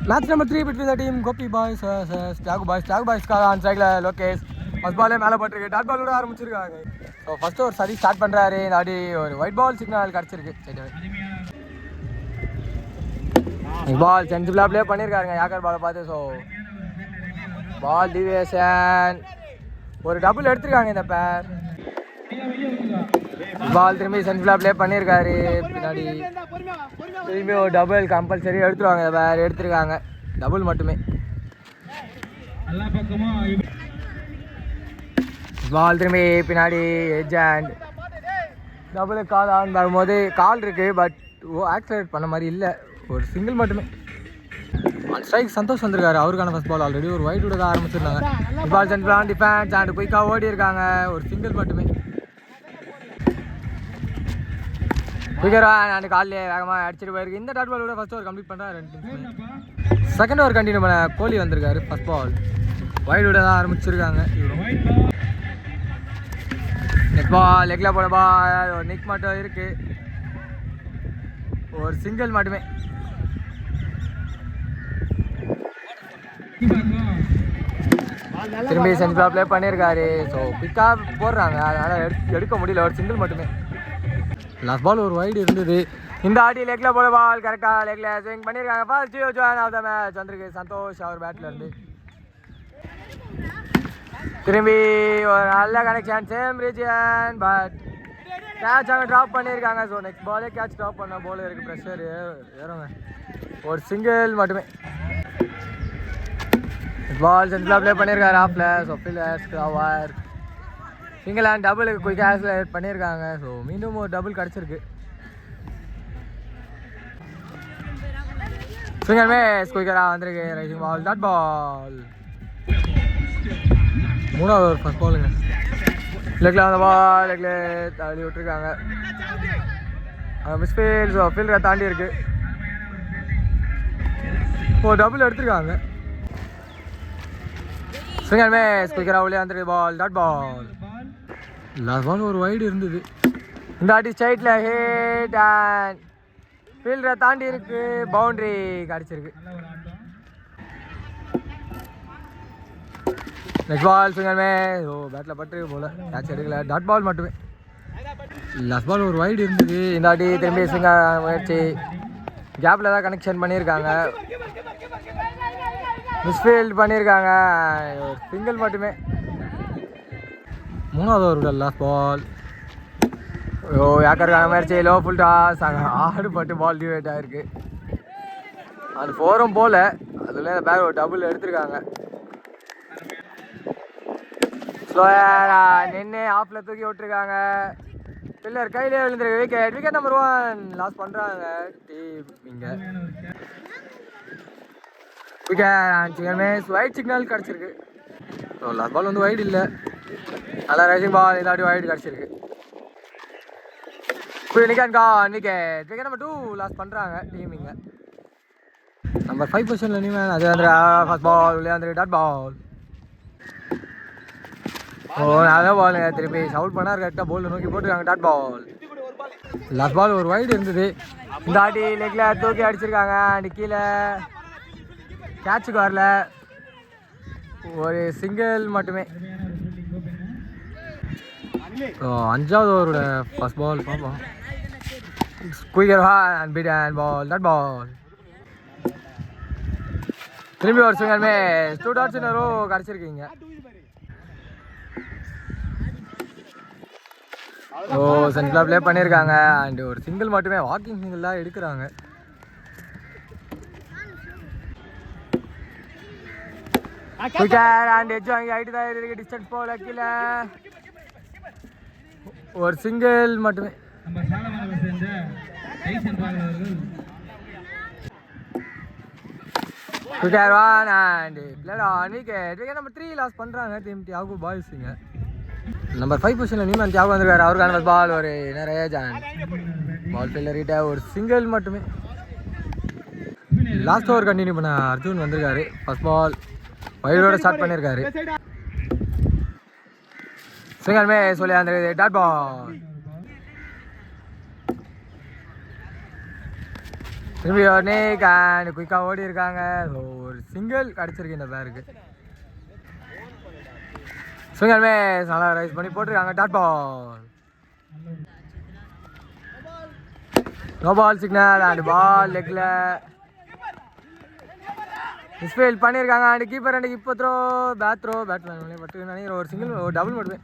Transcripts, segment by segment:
Match number 3 between the team Gopi boys versus Jagu boys. Jagu boys on side Lokesh. First ball மேல போட்டுருக்கு. Dot ball விட ஆரம்பிச்சிருக்காங்க. So first ஒரு சரி start பண்றாரு. இந்த ஆடி ஒரு ஒயிட் பால் சிக்னல் கிடைச்சிருக்கு. பால் சென்சிபிளா ப்ளே பண்ணிருக்காருங்க யாக்கர் பாலை பார்த்து. ஸோ பால் டிவியேஷன் ஒரு டபுள் எடுத்திருக்காங்க இந்த பேர். பால் திரும்பி சென்சிபிளா ப்ளே பண்ணியிருக்காரு. பின்னாடி திரும்பி ஒரு டபுள் கம்பல்சரி எடுத்துருவாங்க இந்த பேர். எடுத்திருக்காங்க டபுள் மட்டுமே. பால் திரும்பி பின்னாடி edge hand double call on வரும்போது கால் இருக்குது. பட் ஆக்சிலேட் பண்ண மாதிரி இல்லை. ஒரு சிங்கிள் மட்டுமே. ஸ்ட்ரைக் சந்தோஷ் வந்திருக்காரு. அவருக்கான ஃபர்ஸ்ட் பால் ஆல்ரெடி ஒரு ஒயிட் விட தான் ஆரம்பிச்சிருந்தாங்க. பால் சென்ட்ரல் டிஃபென்ஸ் அண்ட் குயிக்காக ஓடி இருக்காங்க. ஒரு சிங்கிள் மட்டுமே. குயிக்கரா அண்ட் காலிலே வேகமாக அடிச்சிட்டு போயிருக்கு. இந்த டாட் பால் விட ஃபர்ஸ்ட் ஓவர் கம்ப்ளீட் பண்ணுறா. 2 செகண்ட் ஓவர் கண்டினியூ பண்ண கோலி வந்திருக்காரு. ஃபர்ஸ்ட் பால் ஒயிட் விட தான் ஆரம்பிச்சிருக்காங்க. நெக்ஸ்ட் பால் லெக்ல போன பால் ஒரு நிக் மட்டும் இருக்கு. ஒரு சிங்கிள் மட்டுமே. திரும்பி சென்சிபிளா ப்ளே பண்ணியிருக்காரு. ஸோ பிக்காக போடுறாங்க. அதனால் எடுக்க முடியல. ஒரு சிங்கிள் மட்டுமே. லாஸ்ட் பால் ஒரு வைடு இருந்தது. இந்த ஆடி லெக்ல போட பால் கரெக்டாக லெக்ல ஸ்விங் பண்ணியிருக்காங்க. First join of the match வந்திருக்கு சந்தோஷ் அவர் பேட்டில் இருந்து. திரும்பி ஒரு நல்ல connection same region. But catch அங்கே ட்ராப் பண்ணியிருக்காங்க. ஸோ நெக்ஸ்ட் பாலே கேட்ச் ட்ராப் பண்ண போல இருக்குது. ப்ரெஷர் ஏறுங்க. ஒரு சிங்கிள் மட்டுமே. பால் சென்டரில் ப்ளே பண்ணியிருக்காரு ஆஃப்ல. So fillers cover single and டபுளுக்கு குயிக்காக பண்ணியிருக்காங்க. ஸோ மீண்டும் ஒரு டபுள் கிடச்சிருக்கு. சிங்கிள் மேஸ் குயிக்கராக வந்திருக்கு. Rising ball dot ball. மூணாவது ஒரு ஃபர்ஸ்ட் பாலுங்க. லெக்கில் வந்த பால் லெக்கில் தள்ளி விட்டுருக்காங்க. மிஸ்ஃபீல். ஸோ ஃபீல்டரை தாண்டி இருக்கு. ஒரு டபுள் எடுத்திருக்காங்க. சிங்கிள் மேஸ் குயிக்கராக உள்ளே வந்துருக்கு. பால் டாட் பால். லாஸ்ட் பால் ஒரு வைடு இருந்தது. இந்த ஆட்டி ஸ்ட்ரைட்டில் ஹிட் அண்ட் ஃபீல்டரை தாண்டி இருக்கு. பவுண்டரி கிடச்சிருக்கு. நெக்ஸ்ட் பால் சிங்கிள் மேஸ். ஓ பேட்டில் பட்டு போல கேட்ச் எடுக்கல. டாட் பால் மட்டுமே. லாஸ்ட் பால் ஒரு வைடு இருந்தது. இந்த ஆட்டி திரும்பி சிங்கிள் முயற்சி கேப்பில் தான் கனெக்ஷன் பண்ணியிருக்காங்க. மிஸ்ஃபீல்ட் பண்ணியிருக்காங்க. ஒரு சிங்கிள் மட்டுமே. மூணாவது ஒரு லாஸ்ட் பால். ஓ யாக்கருக்கான முயற்சி லோ ஃபுல் டாஸ். ஆடு பட்டு பால் டிவேட் ஆகிருக்கு. அது ஃபோரும் போல் அதில் இந்த பேக் ஒரு டபுள் எடுத்திருக்காங்க. ஸ்லோயரா நின்று ஆஃபில் தூக்கி விட்டுருக்காங்க. பில்லர் கையிலே விழுந்துருக்கு. விக்கெட். விக்கெட் நம்பர் 1 லாஸ் பண்ணுறாங்க டீம். இங்கே விக்கெட் ஒயிட் சிக்னல் கிடச்சிருக்கு. ஸோ லாஸ்ட் பால் வந்து ஒயிட் இல்லை. நல்லா ரைசிங் பால். இதாட்டி ஒயிட் கிடச்சிருக்கு. விக்கெட். விக்கெட் நம்பர் 2 லாஸ் பண்ணுறாங்க டீம். இங்கே நம்பர் 5 பொசிஷனில் நீமன். அது வந்து ஃபர்ஸ்ட் பால் உள்ளே வந்து டாட் பால். ஓ நல்ல பாலுங்க. திருப்பி சவுல் பண்ணார். கரெக்டாக பால் நோக்கி போட்டுருக்காங்க. Dot ball. லாஸ்ட் பால் ஒரு வைடு இருந்தது. இந்த ஆட்டி லெக்கில் தூக்கி அடிச்சிருக்காங்க. அண்ட் கீழே கேட்சுக்கு வரல. ஒரு சிங்கிள் மட்டுமே. ஸோ 5வது ஓவரோட ஃபர்ஸ்ட் பால் பார்ப்போம். Quicker and bit and ball dot ball. திரும்பி ஒரு சிங்கிள் மேஸ். 2 டாட்ஸ் இன் a row கிடச்சிருக்கீங்க. ஓ சென்ட்ரலாக ப்ளே பண்ணியிருக்காங்க. அண்ட் ஒரு சிங்கிள் மட்டுமே. வாக்கிங் சிங்கிள் தான் எடுக்கிறாங்க. குயிக்கர் அண்ட் எட்ஜ் வாங்கி ஆகிட்டு தான் இருக்கு. டிஸ்டன்ஸ் போல கீழே ஒரு சிங்கிள் மட்டுமே. Quicker one and played on wicket. Wicket number 3 loss பண்ணுறாங்க டீம் தியாகு பாய்ஸுங்க. நம்பர் 5 பொசிஷனில் நீமன் தியாகு வந்திருக்காரு. அவருக்கான பால் ஒரு நிறைய ஜான் பால் ஃபீல்டர்கிட்ட ஒரு சிங்கிள் மட்டுமே. லாஸ்ட் ஓவர் கண்டினியூ பண்ண அர்ஜுன் வந்திருக்காரு. ஃபர்ஸ்ட் பால் வைடோட ஸ்டார்ட் பண்ணியிருக்காரு. சிங்கிள் மேஸ் சொல்லி வந்துருக்குது. Dot ball. திரும்பி உடனே குயிக்காக ஓடி இருக்காங்க. ஸோ ஒரு சிங்கிள் கிடச்சிருக்கு இந்த பேருக்கு. ஸ்விங் அண்ட் மிஸ் நல்லா ரைஸ் பண்ணி போட்டிருக்காங்க. Dot ball. No ball signal and ball லெக்கில் மிஸ்ஃபீல்ட் பண்ணியிருக்காங்க. அண்ட் கீப்பர் அண்ட் இப்போ பேட்ஸ்மேன் பட்டு நினைக்கிற ஒரு சிங்கிள் ஒரு டபுள் மட்டுமே.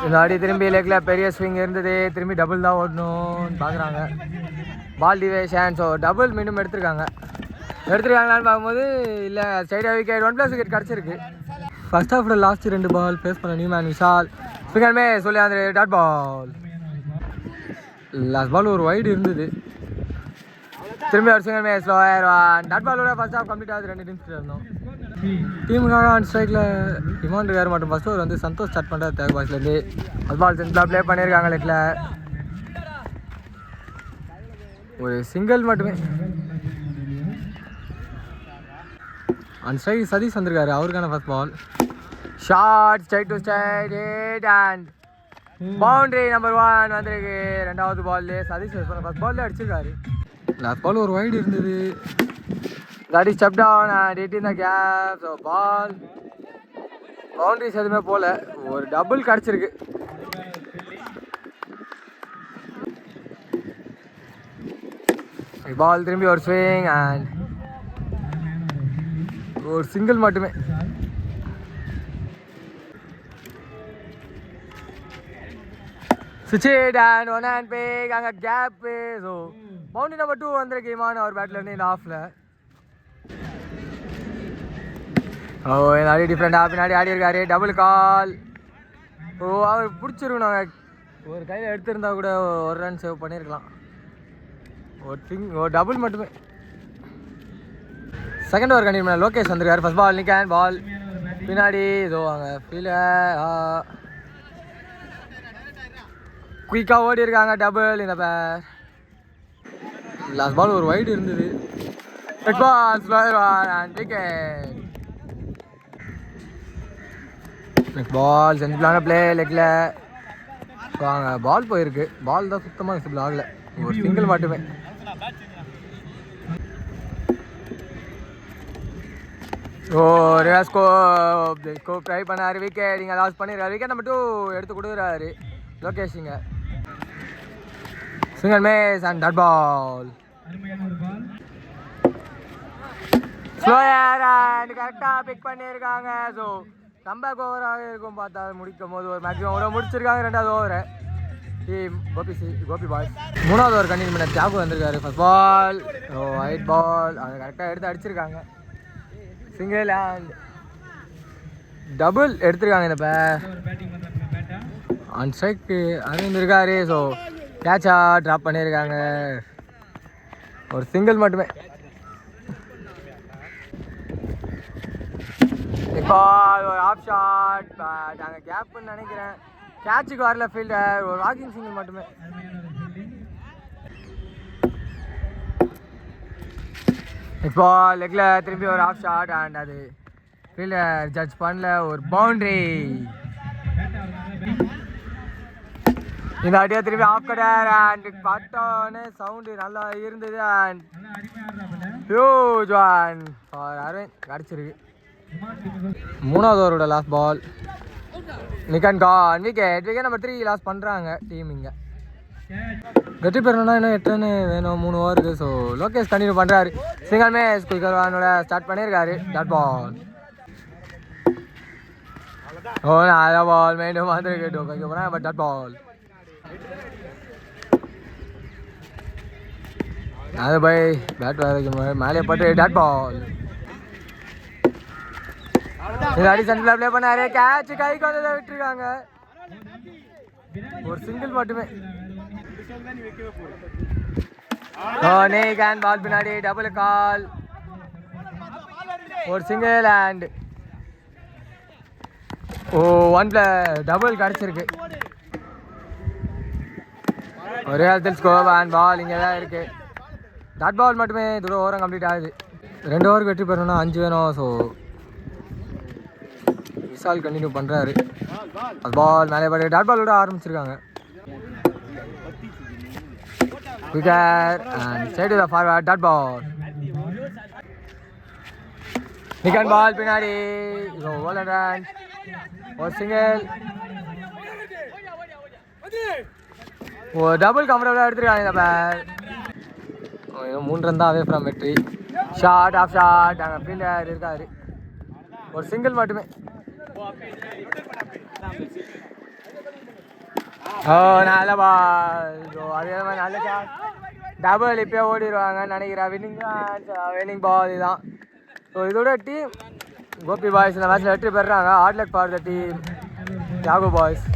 இந்த அடி திரும்பி லெக்கில் பெரிய ஸ்விங் இருந்தது. திரும்பி டபுள் தான் ஓடணும்னு பார்க்குறாங்க. பால் டிவேஷன். ஸோ டபுள் மீண்டும் எடுத்துருக்காங்களான்னு பார்க்கும்போது இல்லை, ஸ்ட்ரைட்டாக விக்கெட் 1+ விக்கெட் கிடச்சிருக்கு. ஃபர்ஸ்ட் ஹாஃபில் லாஸ்ட் 2 பால் ஃபேஸ் பண்ண Newman Vishal. Swing and miss சொல்லி அந்த டாட் பால். லாஸ்ட் பால் ஒரு வைடு இருந்தது. திரும்பி ஒரு single miss lower one. Dot பாலோட ஃபர்ஸ்ட் ஹாஃப் கம்ப்ளீட் ஆகுது. 2 டீம்ஸ் இருந்தோம். டீமுக்காக ஆன் ஸ்ட்ரைக்கில் இமான் இருக்கார் மட்டும். ஃபர்ஸ்ட் ஓவர் வந்து சந்தோஷ் ஸ்டார்ட் பண்ணுறாரு தேர்ட் பாய்ஸ்லேருந்து. ஃபர்ஸ்ட் பால் சென்டரில் ப்ளே பண்ணியிருக்காங்க. லெக்கில் ஒரு சிங்கிள் மட்டுமே. ஆன் ஸ்ட்ரைக் சதீஷ் வந்திருக்காரு. அவருக்கான first ball short straight to straight hit and boundary number 1 வந்திருக்கு. 2வது பால்லே சதீஷ் ஃபர்ஸ்ட் பால்லே அடிச்சிருக்காரு. லாஸ்ட் பால் ஒரு வைடு இருந்தது. That is step down and it in the gap. So ball boundaries எதுவுமே போல, ஒரு டபுள் கிடச்சிருக்கு. பால் திரும்பி ஒரு ஸ்விங் அண்ட் ஒரு சிங்கிள் மட்டுமே. சுவிட்ச் அண்ட் 1 ஹேண்ட் பிக் அங்கே கேப்பு. ஸோ பவுண்டரி நம்பர் 2 வந்திருக்கு இமான் அவர் பேட்லேருந்து இந்த ஆஃபில். ஓ இந்த ஆடி டிஃப்ரெண்டாக பின்னாடி ஆடி இருக்காரு. Double call. ஓ அவர் பிடிச்சிருக்கணும். நாங்கள் ஒரு கையில் எடுத்திருந்தா கூட ஒரு ரன் சேவ் பண்ணியிருக்கலாம். ஒரு டபுள் மட்டுமே. செகண்ட் ஓவர் கண்டிப்பாக லோகேஷ் வந்திருக்காரு. ஃபர்ஸ்ட் பால் நிக்கேன் பால் பின்னாடி. இதோ அங்கே ஃபீல்டு குயிக்காக ஓடி இருக்காங்க. டபுள் இந்த பேர். லாஸ்ட் பால் ஒரு வைடு இருந்தது. பால் செஞ்சுலான பிளே லெக்கில் வாங்க. பால் போயிருக்கு. பால் தான் சுத்தமாக விசிபிள் ஆகலை. ஒரு சிங்கிள் மட்டுமே. ஓ ஸ்கோப் ட்ரை பண்ணாரு. விக்கெட் இங்கே லாஸ் பண்ணிடுறாரு. விக்கெட் நம்பர் 2 எடுத்து கொடுக்குறாரு லோகேஷ். இங்கே single miss and dot ball. Slower and கரெக்டாக பிக் பண்ணியிருக்காங்க. ஸோ கம்பேக் ஓவராக இருக்கும் பார்த்தா முடிக்கும் போது ஒரு மேக்ஸிமம் ஓவரை முடிச்சிருக்காங்க. 2வது ஓவரை டீம் கோபி பாய்ஸ். 3வது ஓவர் கண்டினியூ பண்ண தியாகு வந்திருக்காரு. ஃபர்ஸ்ட் பால் ஒயிட் பால் அதை கரெக்டாக எடுத்து அடிச்சிருக்காங்க. சிங்கிள் அண்ட் டபுள் எடுத்துருக்காங்க. இந்த ஆன் ஸ்ட்ரைக்கு அரவிந்த் இருக்காரு. ஸோ கேட்சா ட்ராப் பண்ணியிருக்காங்க. ஒரு சிங்கிள் மட்டுமே. இப்போ ஒரு ஆஃப் ஷாட் நாங்கள் கேப்புன்னு நினைக்கிறேன். கேட்சுக்கு வரல ஃபீல்டர். ஒரு வாக்கிங் சிங்கிள் மட்டுமே. இப்போ லெக்கில் திரும்பி ஒரு ஆஃப் ஷாட் அண்ட் அது ஃபீல்டர் ஜட்ஜ் பண்ணல. ஒரு பவுண்டரி. இந்த அடியா திரும்பி ஆஃப் கட்டர் அண்ட் பட்டோன்னு சவுண்டு நல்லா இருந்தது. And huge one for Aravind கிடச்சிருக்கு. 3வது ஓவரோட லாஸ்ட் பால் நிக்கன் கான். விக்கெட் நம்பர் 3 லாஸ் பண்ணுறாங்க டீம். இங்கே வெற்றி பெறணும்னா இன்னும் 8 ரன் வேணும் 3 ஓவருக்கு. ஸோ லோகேஷ் கண்டினியூ பண்ணுறாரு. சிங்கிள் மிஸ் குயிக்கர் வானோட ஸ்டார்ட் பண்ணியிருக்காரு. Dot ball. ஓ நல்ல பால் மீண்டும் வந்துருக்கு. டோக்கன் போகிறேன் பட் டாட் பால். அது பை பேட் வரைக்கும் மேலே பட்டு டாட் பால். சென்டரில் ப்ளே பண்ணாரு. கேட்ச் கைக்கு வந்து விட்டுருக்காங்க. ஒரு சிங்கிள் மட்டுமே. பால் பின்னாடி டபுள் கால். ஒரு சிங்கிள் அண்ட் டபுள் கிடச்சிருக்கு. ஒரே இடத்துல ஸ்கோர் அண்ட் பால் இங்கே தான் இருக்கு. டாட் பால் மட்டுமே இதோட ஓவரம் கம்ப்ளீட் ஆகுது. 2 ஓவருக்கு வெற்றி பெறணும்னா 5 வேணும். ஸோ விஷால் கண்டினியூ பண்ணுறாரு. பால் மேலே பட்டு டாட் பாலோட ஆரம்பிச்சிருக்காங்க. Quicker and straight to the forward. Dot ball. Nikan ball pinadi. Go ball and run. Or single. Double comfortable எடுத்துருக்காங்க இந்த பேர். மூணு ரன் தான் அவே ஃப்ரம் வெற்றி. ஷார்ட் ஆஃப் ஷார்ட் அங்கே ஃபீல்டர் இருக்காரு. ஒரு சிங்கிள் மட்டுமே. நல்ல பால். அதே மாதிரி நல்ல ஷாட். டபுள் இப்போயே ஓடிடுவாங்கன்னு நினைக்கிறேன். வின்னிங் பால் இதுதான். ஸோ இதோட டீம் கோபி பாய்ஸ் இந்த மேட்ச்சில் வெற்றி பெறுறாங்க. Hard luck for the team யாகோ பாய்ஸ்.